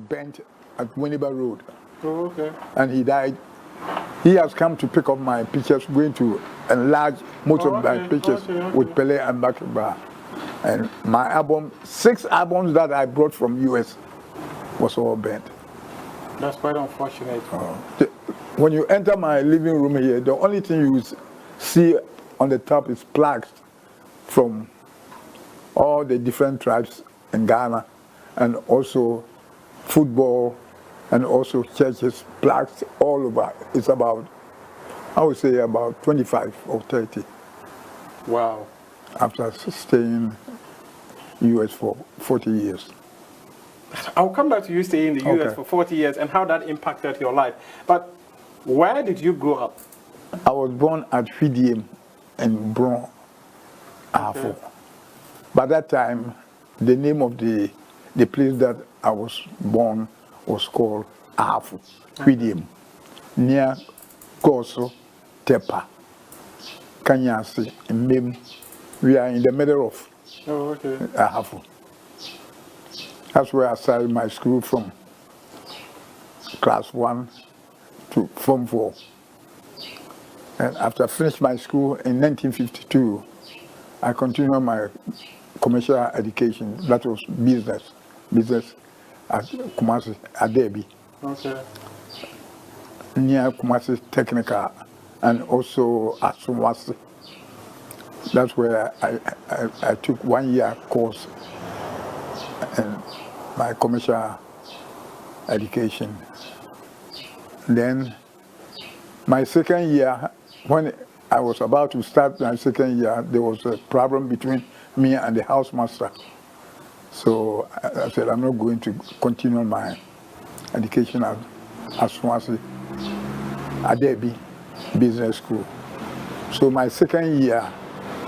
bent at Winneba Road. Oh, okay. And he died. He has come to pick up my pictures, going to enlarge most of my pictures with Pele and Bakaba. And my album, 6 albums that I brought from US was all bent. That's quite unfortunate. When you enter my living room here, the only thing you see on the top is plaques from all the different tribes in Ghana, and also football, and also churches, plaques all over. It's about, I would say about 25 or 30. Wow. After staying US for 40 years. I'll come back to you staying in the US for 40 years and how that impacted your life. But where did you grow up? I was born at Fidiem in Bron, Afo. By that time, the name of the place that I was born was called Afo, Fidiem, near Koso, Tepa, Kanyasi, and Mim. We are in the middle of Afo. That's where I started my school from, class 1 to Form 4. And after I finished my school in 1952, I continued my commercial education. That was business at Kumasi, Adebi, near Kumasi Technical, and also at Sumwasi. That's where I took 1 year course in my commercial education. Then my second year, when I was about to start my second year, there was a problem between me and the housemaster. So I said, I'm not going to continue my education at Swansea, Adebi Business School. So my second year,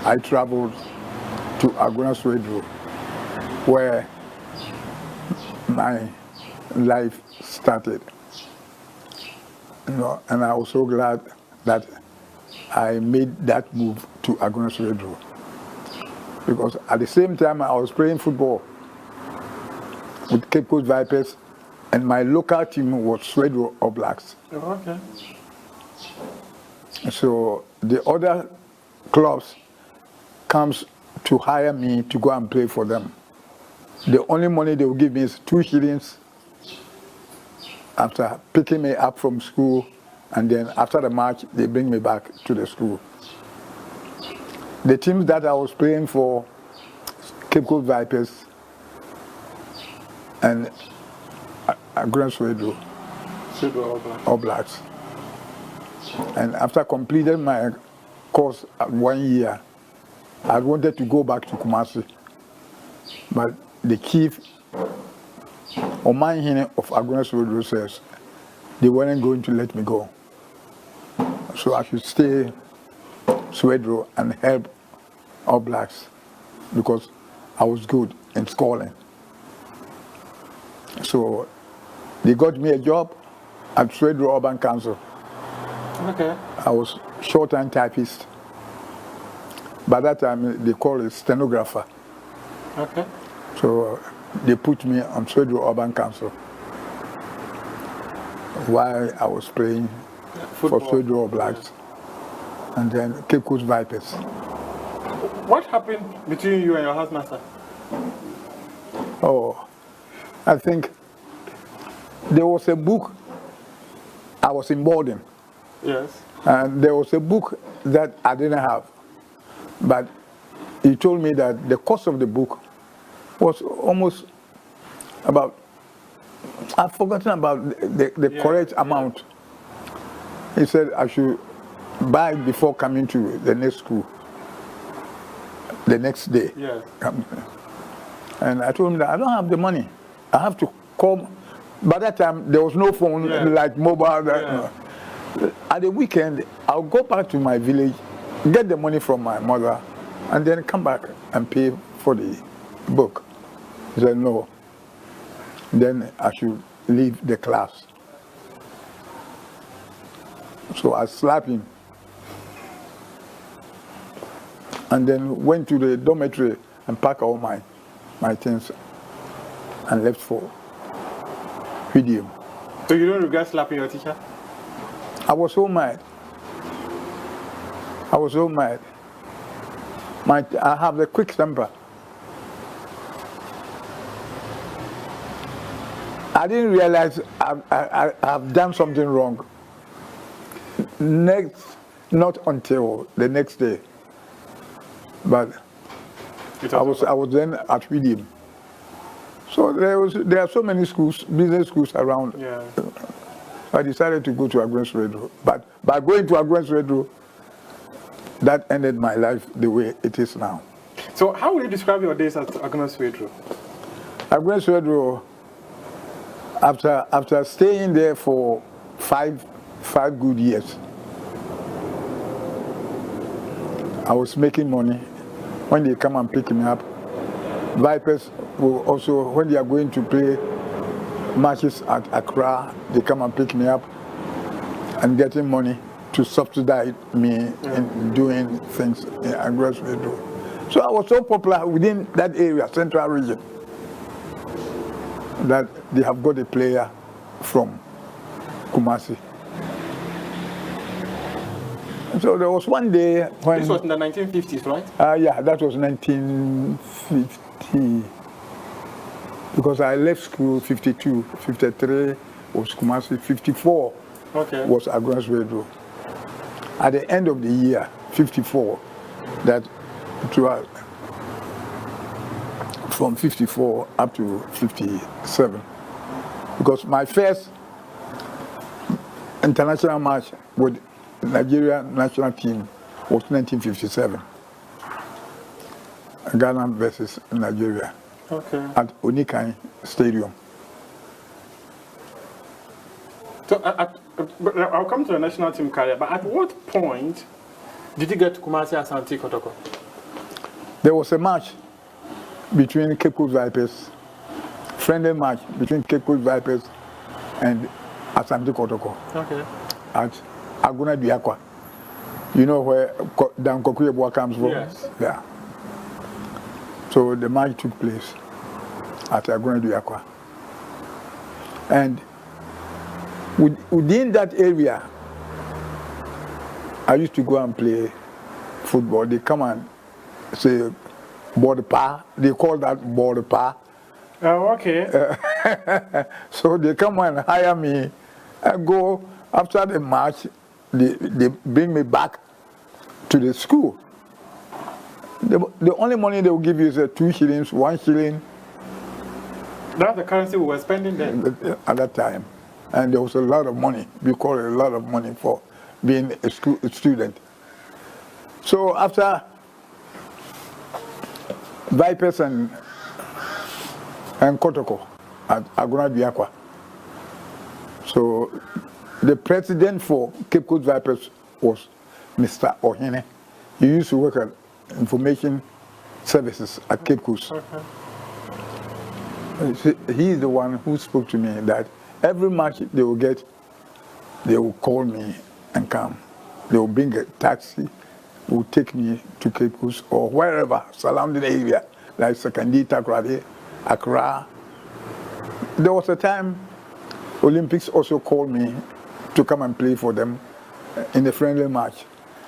I traveled to Agunas Radio, where my life started. And I was so glad that I made that move to Agunas Radio. Because at the same time, I was playing football with Cape Coast Vipers, and my local team was Swedro All Blacks. So the other clubs comes to hire me to go and play for them. The only money they will give me is 2 shillings after picking me up from school, and then after the match, they bring me back to the school. The teams that I was playing for, Cape Coast Vipers and Grand Swedro All Blacks. And after completing my course at 1 year, I wanted to go back to Kumasi, but the chief Omanhine of Agunas Road says they weren't going to let me go. So I should stay Swedro and help All Blacks because I was good in scoring. So they got me a job at Swedro Urban Council. I was short-time typist. By that time, they call it stenographer. So they put me on Swedro Urban Council while I was playing for Swedro All Blacks and then Cape Coast Vipers. What happened between you and your housemaster? Oh, I think there was a book. I was in boarding. And there was a book that I didn't have. But he told me that the cost of the book was almost about, I've forgotten about the correct amount. He said I should buy it before coming to the next school, the next day. And I told him that I don't have the money. I have to call. By that time, there was no phone like mobile. At the weekend, I'll go back to my village, get the money from my mother, and then come back and pay for the book. He said, no. Then I should leave the class. So I slapped him. And then went to the dormitory and packed all my things and left for with him. So you don't regret slapping your teacher? I was so mad. I was so mad. I have the quick temper. I didn't realize I've done something wrong. Not until the next day. But I was then at William. So there are so many schools, business schools around. Yeah. I decided to go to Agnes Radio. But by going to Agnes Radio, that ended my life the way it is now. So how would you describe your days at Agnes Radio? Agnes Radio, after staying there for five good years, I was making money. When they come and pick me up, Vipers will also, when they are going to play matches at Accra, they come and pick me up and getting money to subsidize me in doing things in Agnes Radio. So I was so popular within that area, Central Region, that they have got a player from Kumasi. So there was one day when... This was in the 1950s, right? Yeah, that was 1950. Because I left school 52, 53 was Kumasi, 54 was Agnes Radio. At the end of the year, 54, that it was from 54 up to 57. Because my first international match with Nigeria national team was 1957. Ghana versus Nigeria at Onikai Stadium. So I'll come to the national team career, but at what point did you get to Kumasi Asante Kotoko? There was a match between Cape Coast Vipers, friendly match between Cape Coast Vipers and Asante Kotoko at Aguna Diakwa. You know where Dan Kokuyebwa comes from? Yes. Yeah. So the match took place at Aguna Diakwa. And within that area, I used to go and play football. They come and say, border pa. They call that border pa. Oh, okay. So they come and hire me. I go, after the match, they bring me back to the school. The only money they will give you is 2 shillings, 1 shilling. That's the currency we were spending then? At that time. And there was a lot of money. We call it a lot of money for being a student. So after Vipers and Kotoko at Aguna Diakwa, so the president for Cape Coast Vipers was Mr. Ohene. He used to work at Information Services at Cape Coast. He is the one who spoke to me that every match they will get, they will call me and come. They will bring a taxi, will take me to Cape Coast or wherever, surrounding area, like Sekandi, Takrady, Accra. There was a time Olympics also called me to come and play for them in a friendly match.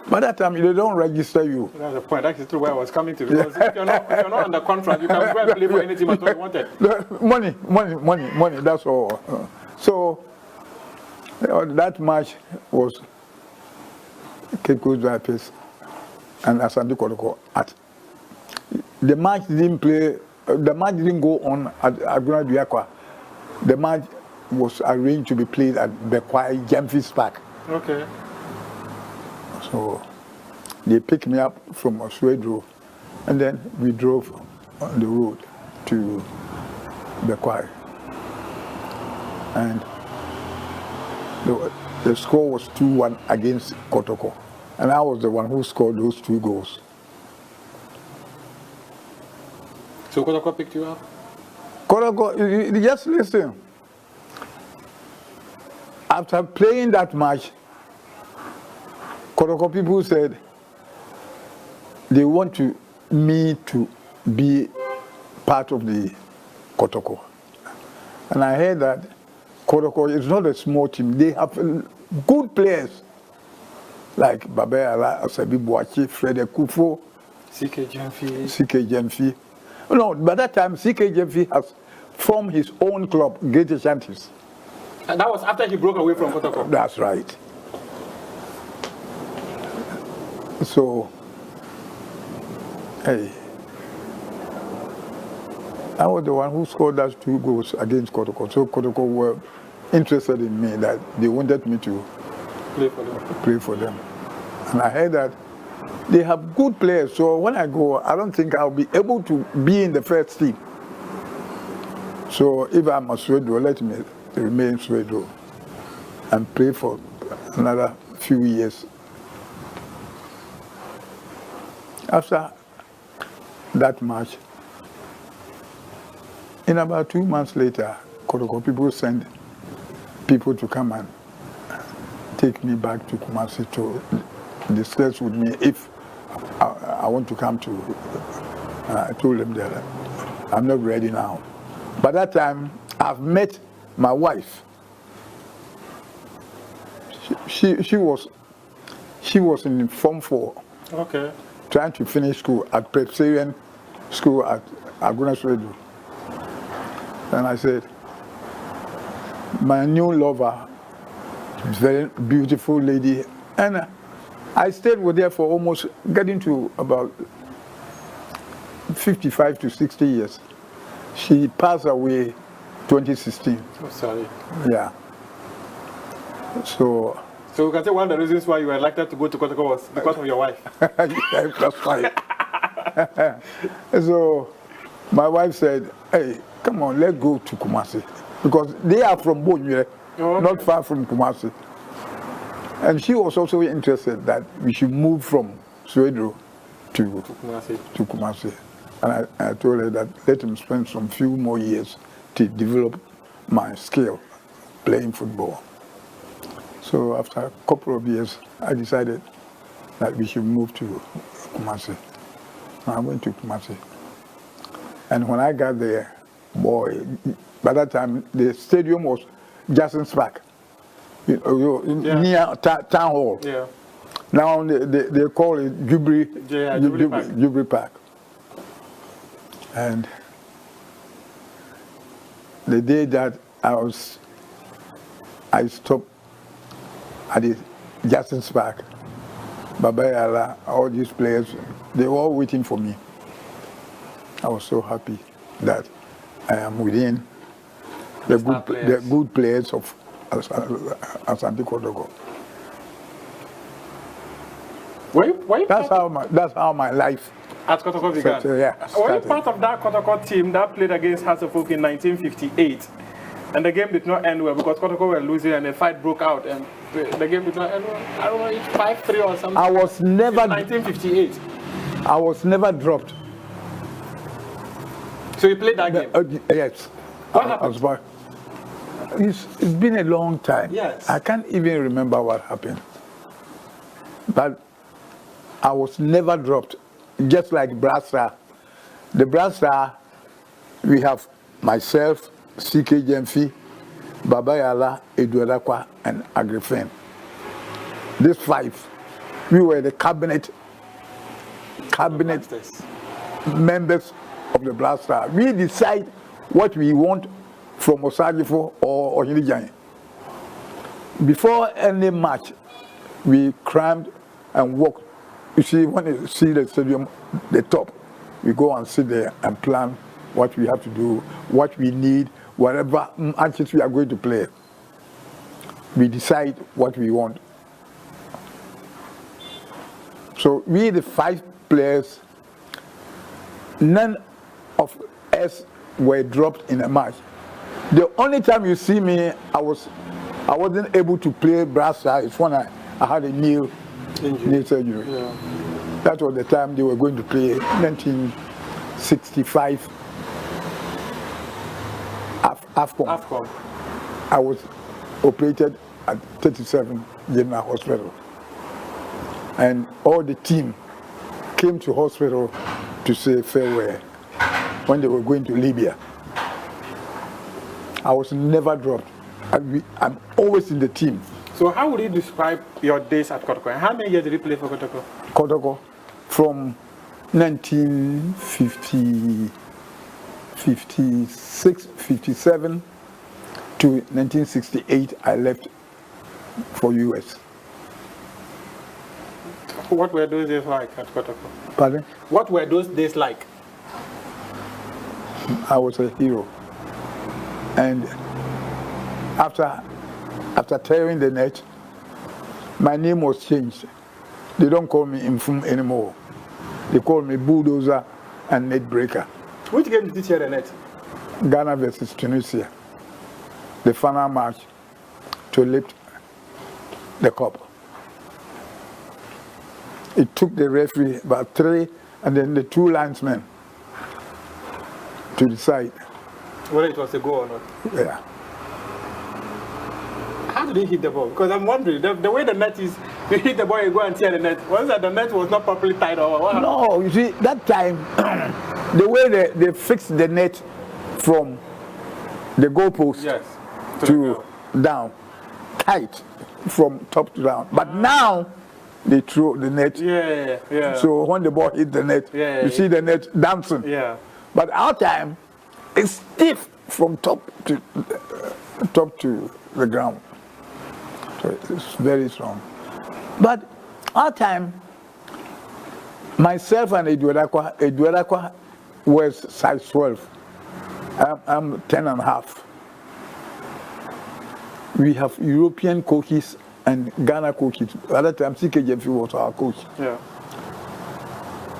By that time, they don't register you. That's the point. That's where I was coming to. Because if you're not under contract, you can go and play for any team at all you wanted. Money, that's all. So that match was Cape Coast Vipers and Asante Kotoko. The match didn't go on at Aguna Diakwa. The match was arranged to be played at Bekwai Gemfis Park. Okay. So they picked me up from Oswego, and then we drove on the road to Bekwai. And the score was 2-1 against Kotoko. And I was the one who scored those 2 goals. So Kotoko picked you up? Kotoko, just listen. After playing that match, Kotoko people said they want me to be part of the Kotoko. And I heard that Kotoko is not a small team. They have good players like Babeyala, Asabi Boachi, Fred Kufo, CK Genfi. No, by that time, CK Genfi has formed his own club, Great Ashantis. And that was after he broke away from Kotoko? That's right. So, hey, I was the one who scored those 2 goals against Kotoko. So Kotoko were interested in me, that they wanted me to play for them. And I heard that they have good players. So when I go, I don't think I'll be able to be in the first team. So if I'm a Swedo, let me remain Swedo and play for another few years. After that match, in about 2 months later, Kotoko people sent people to come and take me back to Kumasi to discuss with me if I want to come to. I told them that I'm not ready now. By that time, I've met my wife. She was in Form 4. Okay. Trying to finish school at Presbyterian School at Agunas Radio. And I said, my new lover, very beautiful lady, and I stayed with her for almost getting to about 55 to 60 years. She passed away 2016. Oh, sorry. Yeah. So we can say one of the reasons why you were elected to go to Kotoko was because of your wife. Yeah, that's right. So my wife said, hey, come on, let's go to Kumasi. Because they are from Bonye, not far from Kumasi. And she was also interested that we should move from Swedro to Kumasi. And I told her that let him spend some few more years to develop my skill playing football. So after a couple of years, I decided that we should move to Kumasi. I went to Kumasi. And when I got there, boy, by that time, the stadium was Jackson's Park, near Town Hall. Yeah. Now they call it Jubilee Park. And the day that I stopped at the Jackson's Park, Babeyala, all these players, they were all waiting for me. I was so happy that I am within the good players of Asante Kotoko. That's how my life at Kotoko began. Were you part of that Kotoko team that played against Hearts of Oak in 1958? And the game did not end well because Kotoko were losing and a fight broke out and the game did not end well. I don't know, 5-3 or something. I was never. In 1958. I was never dropped. So you played that game? Yes. What happened? It's been a long time. Yes. I can't even remember what happened. But I was never dropped. Just like Brass Star. The Brass Star, we have myself, CK Genfi, Babeyala, Eduadakwa, and Agrifen. These 5, we were the cabinet members of the Brass Star. We decide what we want from Osagifo or Ohinijan. Before any match, we crammed and walked. You see, when you see the stadium, the top, we go and sit there and plan what we have to do, what we need, whatever matches we are going to play. We decide what we want. So we, the 5 players, none of us were dropped in a match. The only time you see me, I wasn't able to play Brass Star is when I had a knee surgery. Yeah. That was the time they were going to play 1965 AFCON. I was operated at 37 General Hospital. And all the team came to hospital to say farewell when they were going to Libya. I was never dropped. I'm always in the team. So how would you describe your days at Kotoko? And how many years did you play for Kotoko? Kotoko, from 1956, 57 to 1968, I left for US. What were those days like at Kotoko? Pardon? What were those days like? I was a hero. And after tearing the net, my name was changed. They don't call me Mfum anymore. They call me Bulldozer and Net Breaker. Which game did you tear the net? Ghana versus Tunisia. The final match to lift the cup. It took the referee about 3 and then the 2 linesmen to decide whether it was a goal or not. Yeah. How did he hit the ball? Because I'm wondering, the way the net is, you hit the ball, you go and tear the net. Was that the net was not properly tied or what? No, you see, that time, the way they fixed the net from the goalpost to down, tight from top to down. But now, they throw the net. Yeah. So when the ball hit the net, you see the net dancing. Yeah. But our time, it's stiff from top to the ground. So it's very strong. But our time, myself and Eduardakwa was size 12. I'm 10 and a half. We have European coaches and Ghana coaches. At that time, CKJF was our coach. Yeah.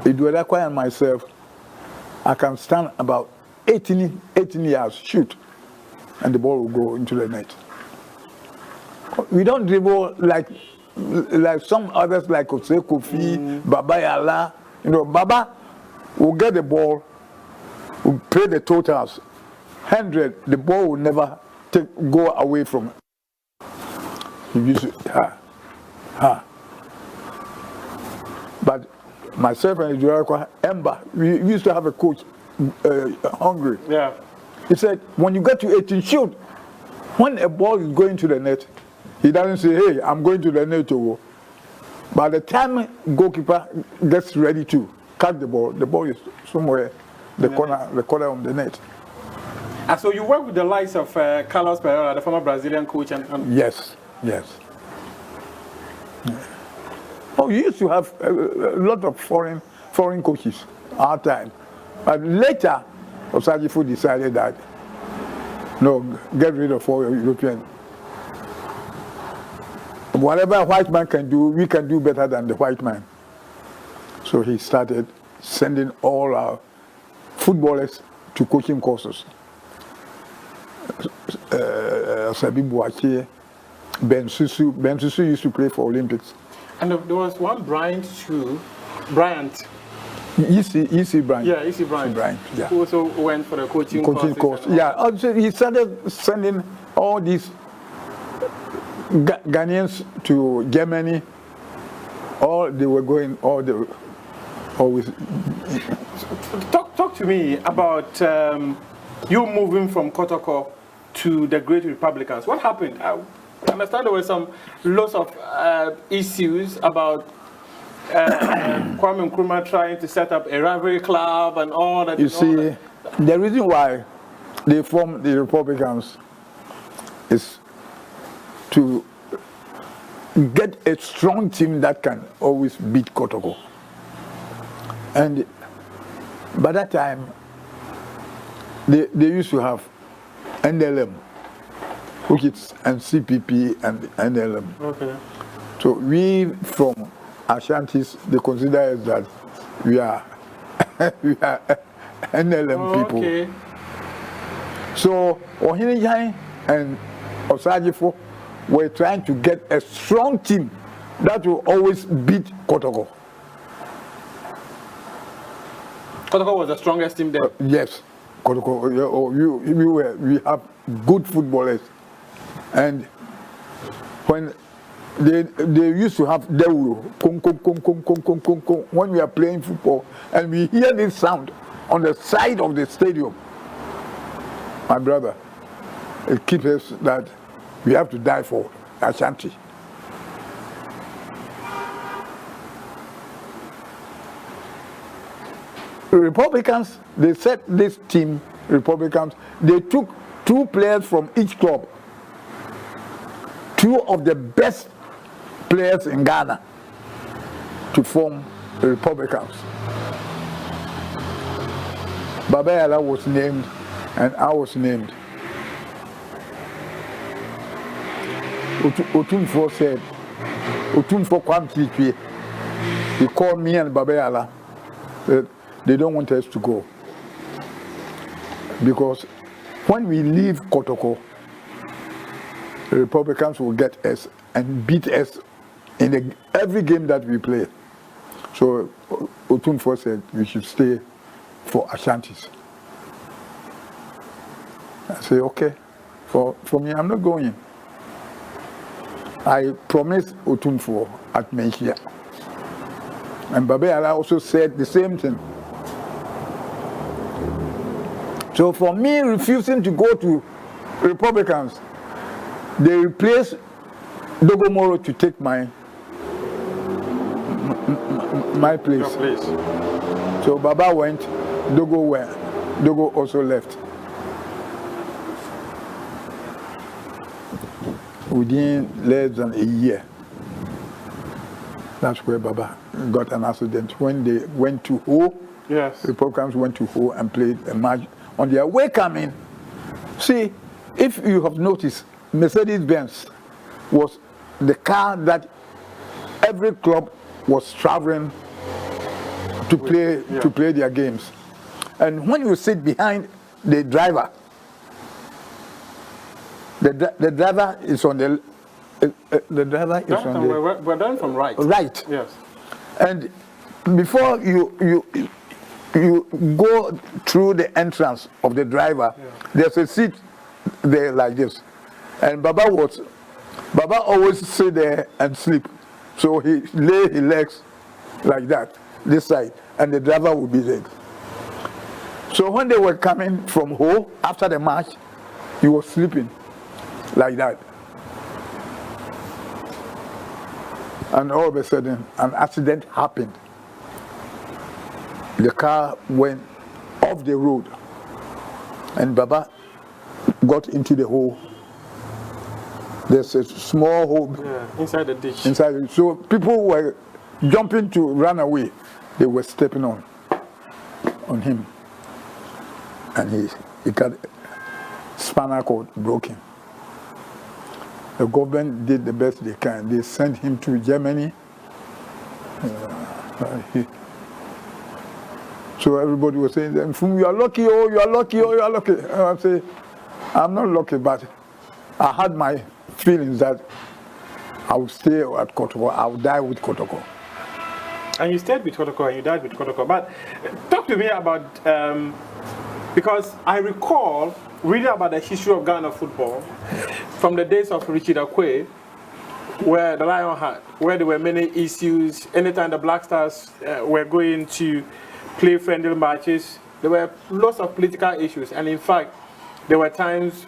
Eduardakwa and myself, I can stand about 18 yards, shoot, and the ball will go into the net. We don't dribble like some others like Ose Kofi, Baba Yala. You know, Baba will get the ball, will play the totals. 100, the ball will never go away from it. He used to, But myself and Eduardakwa, Emba, we used to have a coach, Hungry. Yeah. He said, when you get to 18, shoot. When a ball is going to the net, he doesn't say, hey, I'm going to the net to go. By the time goalkeeper gets ready to catch the ball is somewhere the corner of the net. And so you work with the likes of Carlos Pereira, the former Brazilian coach, and Yes. Oh, we used to have a lot of foreign coaches our time. But later, Osajifo decided that, no, get rid of all European. Whatever a white man can do, we can do better than the white man. So he started sending all our footballers to coaching courses. Sabi Buache, Ben Susu used to play for Olympics. And there was one Bryant. Easy Bryant. Yeah, Easy Bryant. Yeah. Who also went for the coaching course. Yeah, also he started sending all these Ghanaians to Germany. They were going, always. Talk to me about you moving from Kotoko to the Great Republicans. What happened? I understand there were lots of issues about Kwame Nkrumah trying to set up a rivalry club and all that. You see, the reason why they formed the Republicans is to get a strong team that can always beat Kotoko. And by that time, they used to have NLM, which is and CPP and NLM. Okay. So we from Ashantis, they consider us that we are NLM people. Okay. So Ohinijai and Osajifo were trying to get a strong team that will always beat Kotoko. Kotoko was the strongest team there. Yes, Kotoko. We have good footballers, and when they used to have Deuro, when we are playing football, and we hear this sound on the side of the stadium. My brother, it keeps us that We have to die for Asante. Republicans, they set this team, Republicans, they took 2 players from each club, 2 of the best players in Ghana to form the Republicans. Baba Yala was named and I was named. Otumfo said, Otumfo Kwamti, he called me and Baba Yala, said, they don't want us to go. Because when we leave Kotoko, the Republicans will get us and beat us in every game that we play. So Otumfo said we should stay for Ashantis. I say, okay, for me, I'm not going. I promised Otumfo at Menchia. And Baba Yala also said the same thing. So for me refusing to go to Republicans, they replaced Dogomoro to take my place. Your place. So Baba went, Dogo also left. Within less than a year, that's where Baba got an accident. When they went to Ho, yes, Republicans went to Ho and played a match on their way coming. See, if you have noticed, Mercedes-Benz was the car that every club was traveling to play their games. And when you sit behind the driver, the driver is on the we're done from right. Right. Yes. And before you go through the entrance of the driver, there's a seat there like this. And Baba always sit there and sleep. So he lay his legs like that, this side, and the driver would be there. So when they were coming from home after the match, he was sleeping like that. And all of a sudden, an accident happened. The car went off the road, and Baba got into the hole. There's a small hole inside the ditch. Inside, so people were jumping to run away. They were stepping on him, and he got spinal cord broken. The government did the best they can. They sent him to Germany. So everybody was saying, "Mfum, you are lucky, oh, you are lucky, oh, you are lucky." And I say, I'm not lucky, but I had my feelings that I would stay at Kotoko, I would die with Kotoko. And you stayed with Kotoko and you died with Kotoko. But talk to me about, because I recall reading about the history of Ghana football from the days of Richard Akwe, where the Lion had, where there were many issues. Anytime the Black Stars were going to play friendly matches, there were lots of political issues. And in fact, there were times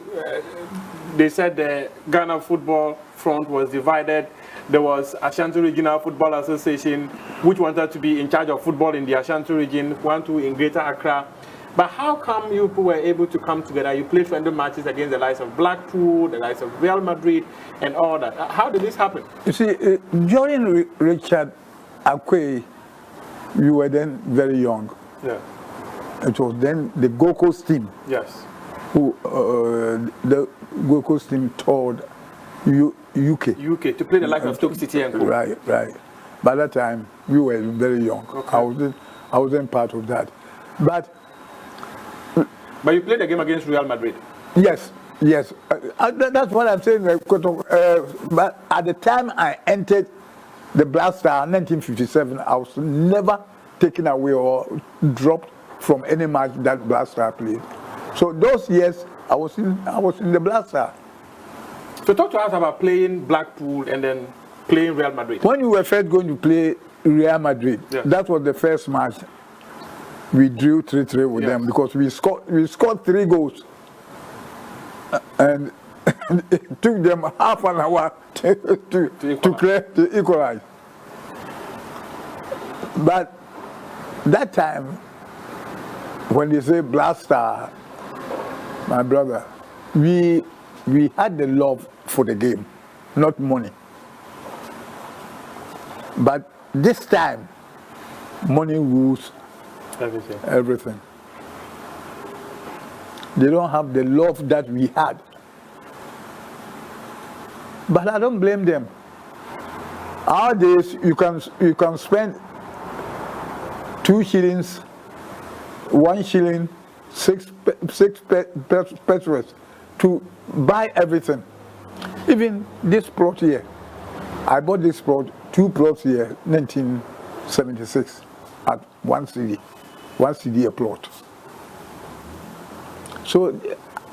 they said the Ghana football front was divided. There was Ashanti Regional Football Association, which wanted to be in charge of football in the Ashanti region, one to in Greater Accra. But how come you people were able to come together? You played friendly matches against the likes of Blackpool, the likes of Real Madrid, and all that. How did this happen? You see, during Richard Akwe, you were then very young. Yeah. It was then the Gold Coast team. Yes. Who the Gold Coast team toured UK. UK to play the likes of Stoke City and Co. Right. By that time, we were very young. Okay. I wasn't part of that, but you played the game against Real Madrid. Yes. That's what I'm saying. But at the time I entered the Black Star in 1957, I was never taken away or dropped from any match that Black Star played. So those years, I was in the Black Star. So talk to us about playing Blackpool and then playing Real Madrid. When we were first going to play Real Madrid, that was the first match. We drew 3-3 with them because we scored 3 goals. And It took them half an hour to equalize. But that time, when they say blaster, my brother, we had the love for the game, not money. But this time, money rules everything. They don't have the love that we had. But I don't blame them. Nowadays, you can spend 2 shillings, 1 shilling, 6 pesos to buy everything. Even this plot here, I bought this plot, 2 plots here, 1976, at 1 cedi a plot. So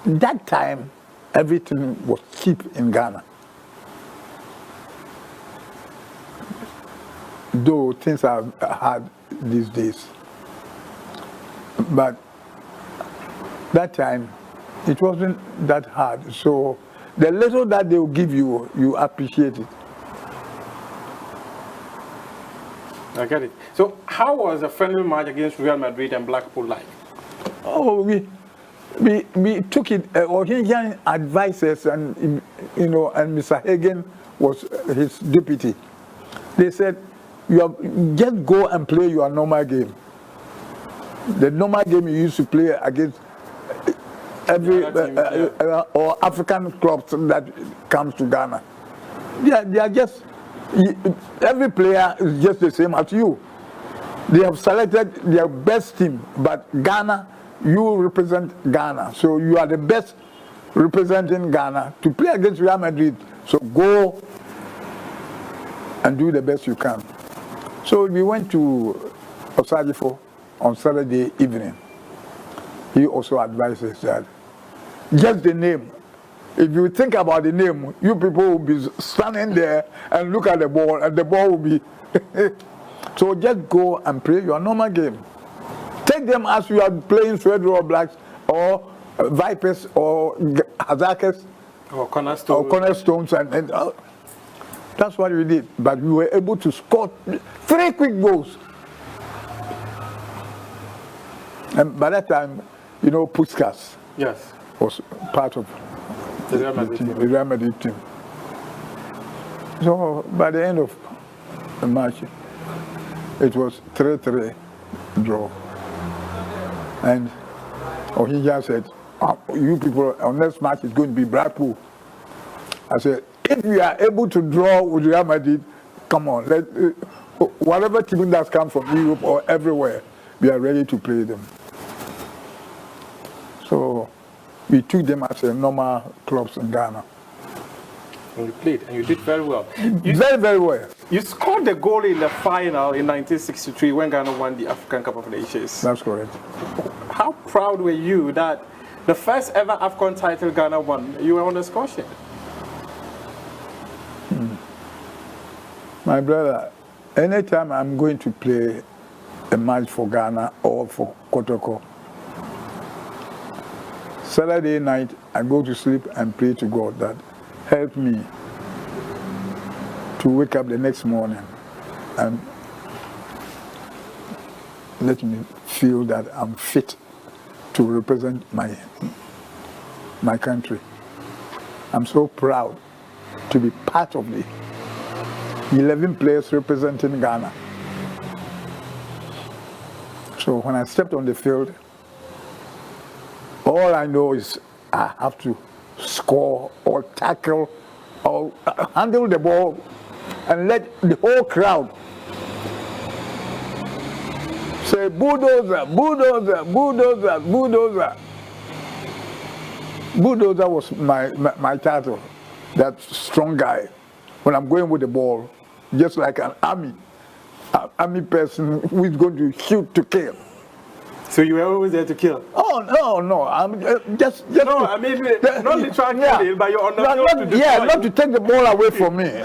that time, everything was cheap in Ghana. Though things are hard these days. But that time, it wasn't that hard. So the little that they will give you, you appreciate it. I get it. So how was the friendly match against Real Madrid and Blackpool like? Oh, we took it. Ohinian advisors and and Mr. Hagen was his deputy. They said, just go and play your normal game. The normal game you used to play against every or African clubs that comes to Ghana. They are just, every player is just the same as you. They have selected their best team, but Ghana, you represent Ghana. So you are the best representing Ghana to play against Real Madrid. So go and do the best you can. So we went to Osadifo on Saturday evening. He also advises that just the name. If you think about the name, you people will be standing there and look at the ball, and the ball will be. So just go and play your normal game. Take them as you are playing Swedro Blacks or Vipers or Hazakers or Cornerstones, and that's what we did. But we were able to score 3 quick goals. And by that time, Puskas was part of the Real Madrid team. So by the end of the match, it was 3-3 draw. And Ohinja said, you people, our next match is going to be Blackpool. I said, if we are able to draw with Real Madrid, come on, whatever team that comes from Europe or everywhere, we are ready to play them. So we took them as a normal clubs in Ghana. And you played, and you did very well. Very, very well. You scored the goal in the final in 1963 when Ghana won the African Cup of Nations. That's correct. How proud were you that the first ever AFCON title Ghana won, you were on the score sheet? My brother, anytime I'm going to play a match for Ghana or for Kotoko, Saturday night I go to sleep and pray to God that help me to wake up the next morning and let me feel that I'm fit to represent my country. I'm so proud to be part of the 11 players representing Ghana. So when I stepped on the field, all I know is I have to score or tackle or handle the ball and let the whole crowd say, bulldozer, bulldozer, bulldozer, bulldozer. Bulldozer was my title, that strong guy. When I'm going with the ball, just like an army person who is going to shoot to kill. So you were always there to kill? Oh, no. I'm just no, I mean, not literally killing, but you're on the field to destroy. Yeah, not to take the ball away from me.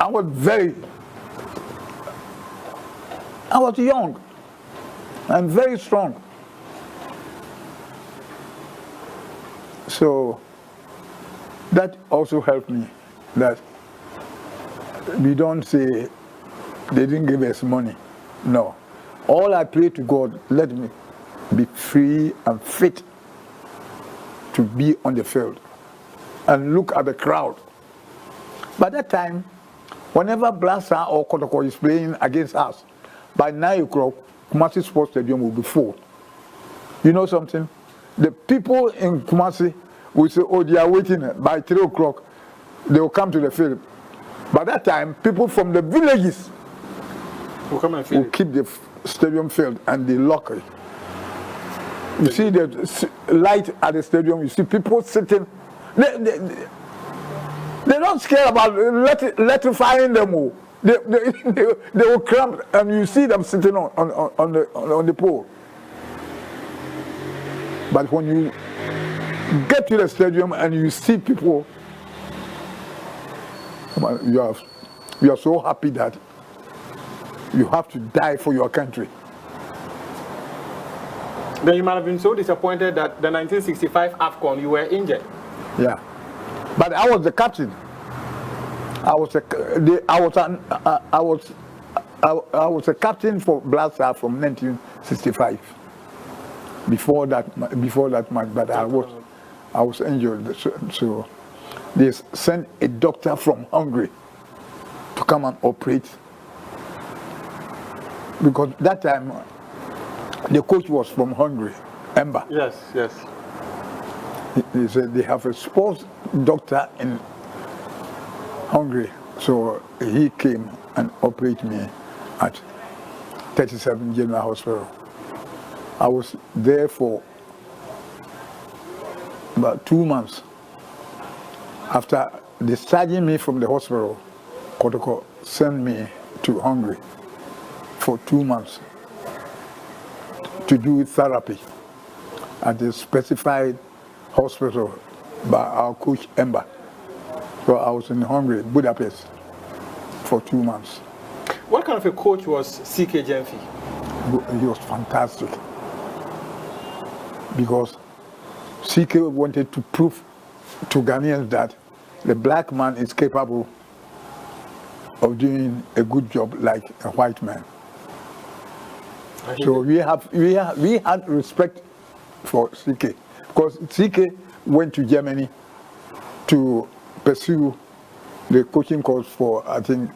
I was young and very strong. So That also helped me, that we don't say they didn't give us money. No. All I pray to God, let me be free and fit to be on the field and look at the crowd. By that time, whenever Blaster or Kotoko is playing against us, by 9 o'clock, Kumasi Sports Stadium will be full. You know something? The people in Kumasi will say, oh, they are waiting. By 3 o'clock, they will come to the field. By that time, people from the villages will come and will keep the stadium filled, and they lock it. You see the light at the stadium, you see people sitting. They don't care about electrifying them all. They will cramp, and you see them sitting on the pole. But when you get to the stadium and you see people, you are so happy that you have to die for your country. Then you might have been so disappointed that the 1965 AFCON you were injured. Yeah, but I was the captain. I was a captain for Black Stars from 1965. Before that match, but I was injured, so they sent a doctor from Hungary to come and operate, because that time the coach was from Hungary, Emba. Yes, yes. He said they have a sports doctor in Hungary, so he came and operated me at 37 General Hospital. I was there for about 2 months. After discharging me from the hospital, Kotoko sent me to Hungary for 2 months to do therapy at the specified hospital by our coach Emba. So I was in Hungary, Budapest, for 2 months. What kind of a coach was C.K. Jemfi? He was fantastic, because CK wanted to prove to Ghanaians that the black man is capable of doing a good job like a white man. So we had respect for CK, because CK went to Germany to pursue the coaching course for, I think,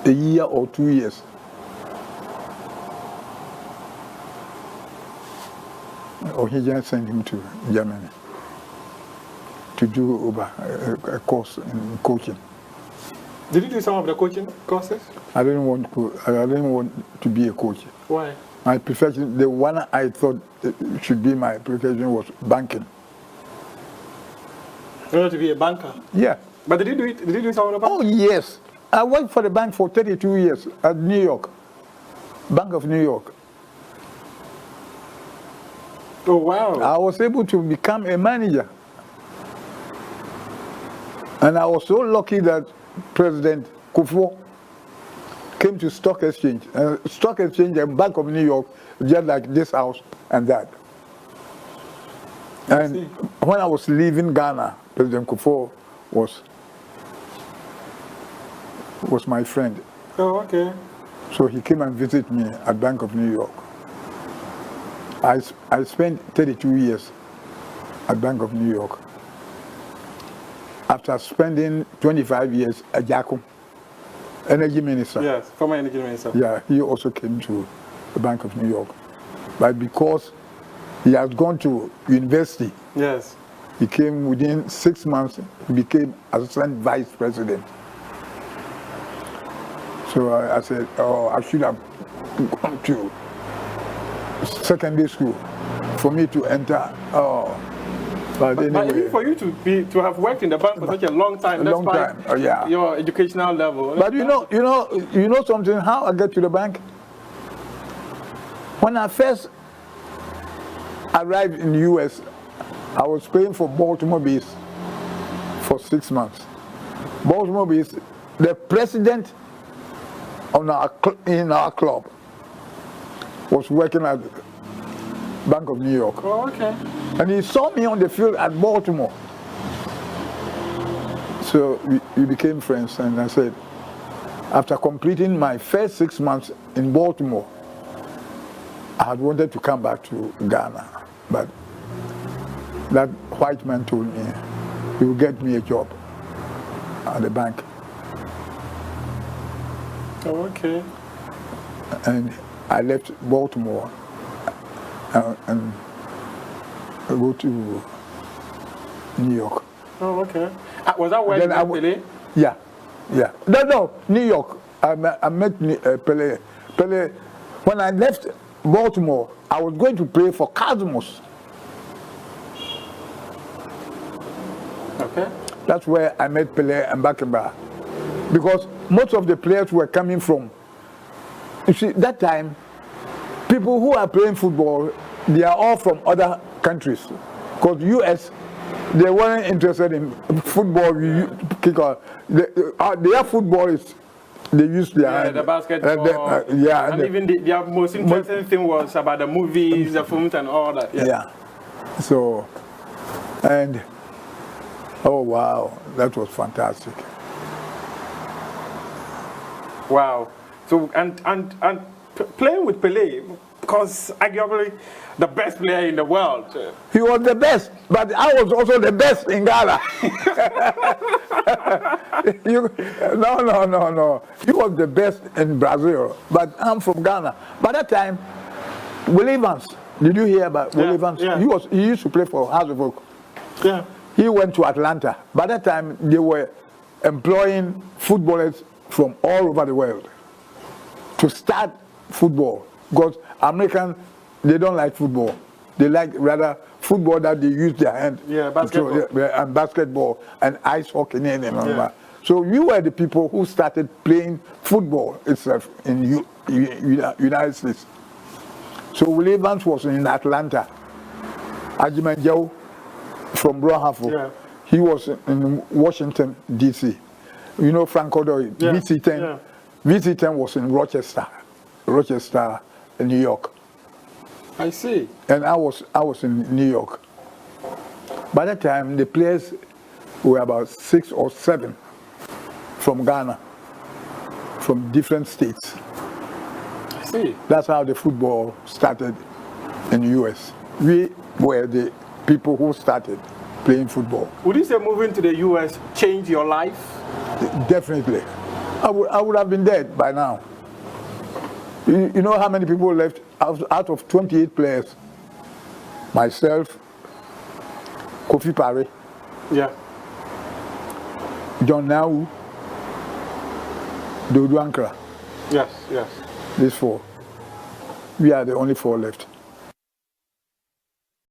a year or 2 years. Or he just sent him to Germany to do a course in coaching. Did you do some of the coaching courses? I didn't want to be a coach. Why? My profession, the one I thought should be my profession, was banking. You wanted to be a banker? Yeah. But did you do it? Did you do some of the bank? Oh yes, I worked for the bank for 32 years at New York, Bank of New York. Oh wow! I was able to become a manager, and I was so lucky that President Kufuor came to Stock Exchange. Stock Exchange and Bank of New York, just like this house and that. And when I was leaving Ghana, President Kufuor was my friend. Oh, okay. So he came and visited me at Bank of New York. I spent 32 years at Bank of New York. After spending 25 years at Jaco, Energy Minister. Yes, former Energy Minister. Yeah, he also came to the Bank of New York. But because he had gone to university, yes, he came within 6 months, he became Assistant Vice President. So I said, oh, I should have gone to secondary school for me to enter. But anyway, but even for you to have worked in the bank for such a long time, yeah, your educational level. But you know something? How I get to the bank? When I first arrived in the U.S., I was paying for Baltimore base for 6 months. Baltimore base, the president in our club was working at Bank of New York. Oh, okay. And he saw me on the field at Baltimore. So we became friends, and I said, after completing my first 6 months in Baltimore, I had wanted to come back to Ghana, but that white man told me he would get me a job at the bank. Oh, okay. And I left Baltimore and go to New York. Oh, okay. Was that where you met Pelé? Yeah. No, New York. I met Pelé. Pelé. When I left Baltimore, I was going to play for Cosmos. Okay. That's where I met Pelé and Bakemba. Because most of the players were coming from, you see, that time, people who are playing football, they are all from other countries. Because U.S., they weren't interested in football. Their football is, they use their the basketball. And even their most interesting thing was about the movies, the films, and all that. Yeah. So, and oh wow, that was fantastic. Wow. So and playing with Pelé, because arguably the best player in the world. He was the best, but I was also the best in Ghana. No. He was the best in Brazil, but I'm from Ghana. By that time, Wilberforce, did you hear about Wilberforce? Yeah. He used to play for House of Oak. Yeah. He went to Atlanta. By that time, they were employing footballers from all over the world to start football, because Americans, they don't like football. They like rather football that they use their hand. Yeah, basketball. And basketball and ice hockey and all that. So we were the people who started playing football itself in United States. So Wilberforce was in Atlanta. Ajimanjau from Brohafo, he was in Washington, D.C. You know Frank Odoy, VC10. Yeah. VC10 was in Rochester, New York. I see. And I was in New York. By that time, the players were about 6 or 7 from Ghana, from different states. I see. That's how the football started in the U.S. We were the people who started playing football. Would you say moving to the U.S. changed your life? Definitely. I would have been dead by now. You know how many people left? Out of 28 players, myself, Kofi Pare, John Nau, Dodo Ankara. Yes. These 4. We are the only 4 left.